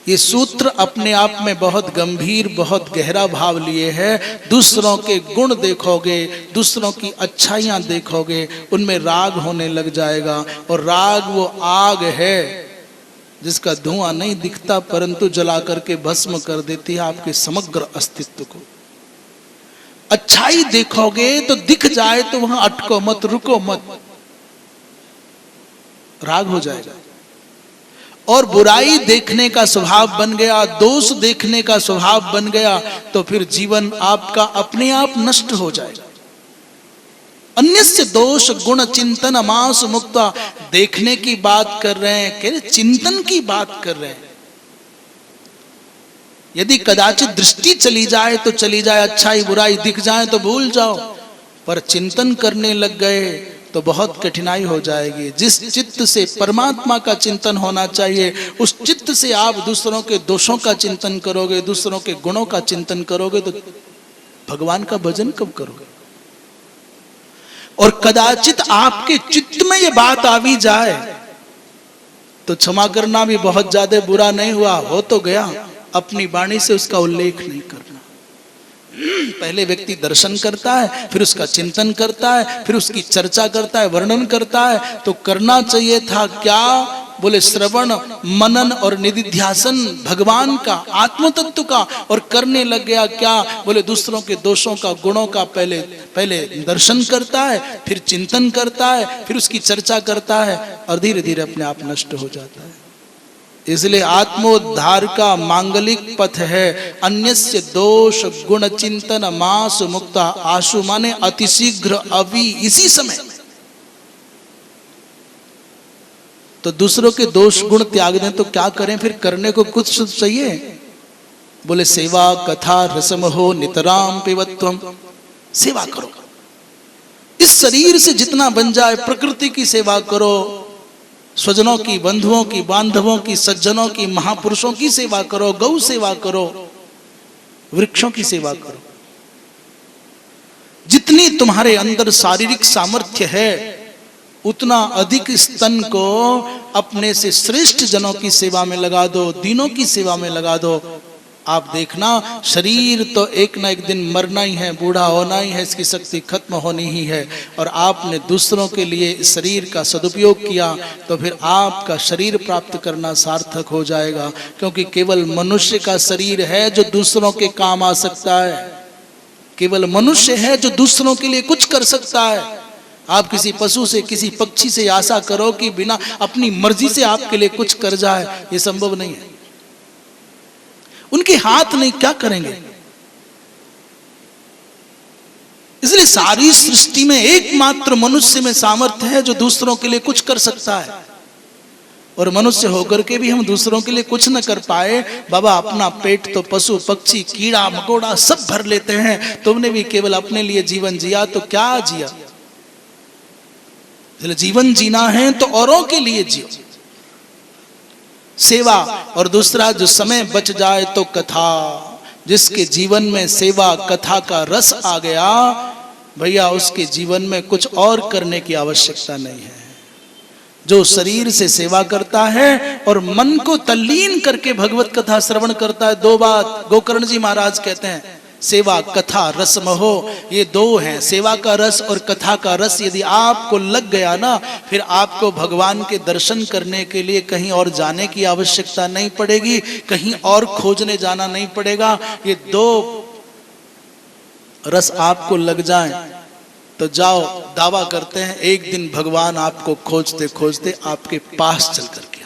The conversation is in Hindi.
ये सूत्र अपने आप में बहुत गंभीर, बहुत गहरा भाव लिए है। दूसरों के गुण देखोगे, दूसरों की अच्छाइयां देखोगे, उनमें राग होने लग जाएगा। और राग वो आग है जिसका धुआं नहीं दिखता, परंतु जला करके भस्म कर देती है आपके समग्र अस्तित्व को। अच्छाई देखोगे तो दिख जाए तो वहां अटको मत, रुको मत, राग हो जाएगा। और बुराई देखने का स्वभाव बन गया, दोष देखने का स्वभाव बन गया, तो फिर जीवन आपका अपने आप नष्ट हो जाएगा। अन्यस्य दोष गुण चिंतन मास मुक्ता, देखने की बात कर रहे हैं, कह रहे चिंतन की बात कर रहे हैं। यदि कदाचित दृष्टि चली जाए तो चली जाए, अच्छाई बुराई दिख जाए तो भूल जाओ, पर चिंतन करने लग गए तो बहुत कठिनाई हो जाएगी। जिस चित्त से परमात्मा का चिंतन होना चाहिए, उस चित्त से आप दूसरों के दोषों का चिंतन करोगे, दूसरों के गुणों का चिंतन करोगे, तो भगवान का भजन कब करोगे? और कदाचित आपके चित्त में ये बात आ भी जाए तो क्षमा करना भी बहुत ज्यादा बुरा नहीं हुआ, हो तो गया, अपनी वाणी से उसका उल्लेख नहीं करना। पहले व्यक्ति दर्शन करता है, फिर उसका चिंतन करता है, फिर उसकी चर्चा करता है, वर्णन करता है। तो करना चाहिए था क्या? बोले श्रवण मनन और निधिध्यासन भगवान का, आत्म तत्व का। और करने लग गया क्या? बोले दूसरों के दोषों का, गुणों का पहले दर्शन करता है, फिर चिंतन करता है, फिर उसकी चर्चा करता है, और धीरे धीरे अपने आप नष्ट हो जाता है। इसलिए आत्मोद्धार का मांगलिक पथ है अन्यस्य दोष गुण चिंतन मास मुक्ता। आशु माने अतिशीघ्र, अभी, इसी समय। तो दूसरों के दोष गुण त्याग दें तो क्या करें? फिर करने को कुछ चाहिए। बोले सेवा कथा रसमहो नितराम पिबत्वम, सेवा करो। इस शरीर से जितना बन जाए, प्रकृति की सेवा करो, स्वजनों की, बंधुओं की, बांधवों की, सज्जनों की, महापुरुषों की सेवा करो, गौ सेवा करो, वृक्षों की सेवा करो। जितनी तुम्हारे अंदर शारीरिक सामर्थ्य है, उतना अधिक स्तन को अपने से श्रेष्ठ जनों की सेवा में लगा दो, दीनों की सेवा में लगा दो। आप देखना, शरीर तो एक ना एक दिन मरना ही है, बूढ़ा होना ही है, इसकी शक्ति खत्म होनी ही है। और आपने दूसरों के लिए इस शरीर का सदुपयोग किया तो फिर आपका शरीर प्राप्त करना सार्थक हो जाएगा। क्योंकि केवल मनुष्य का शरीर है जो दूसरों के काम आ सकता है। केवल मनुष्य है जो दूसरों के लिए कुछ कर सकता है। आप किसी पशु से, किसी पक्षी से आशा करो कि बिना अपनी मर्जी से आपके लिए कुछ कर जाए, ये संभव नहीं है। उनके हाथ नहीं, क्या करेंगे? इसलिए सारी सृष्टि में एकमात्र मनुष्य में सामर्थ्य है जो दूसरों के लिए कुछ कर सकता है। और मनुष्य होकर के भी हम दूसरों के लिए कुछ न कर पाए। बाबा, अपना पेट तो पशु पक्षी कीड़ा मकोड़ा सब भर लेते हैं, तुमने भी केवल अपने लिए जीवन जिया तो क्या जिया? इसलिए जीवन जीना है तो औरों के लिए जियो, सेवा। और दूसरा, जो समय बच जाए तो कथा। जिसके जीवन में सेवा कथा का रस आ गया, भैया उसके जीवन में कुछ और करने की आवश्यकता नहीं है। जो शरीर से सेवा करता है और मन को तल्लीन करके भगवत कथा श्रवण करता है, दो बात गोकर्ण जी महाराज कहते हैं, सेवा कथा रसमहो, ये दो हैं। सेवा का रस और कथा का रस यदि आपको लग गया ना, फिर आपको भगवान के दर्शन करने के लिए कहीं और जाने की आवश्यकता नहीं पड़ेगी, कहीं और खोजने जाना नहीं पड़ेगा। ये दो रस आपको लग जाएं तो जाओ, दावा करते हैं एक दिन भगवान आपको खोजते खोजते आपके पास चल करके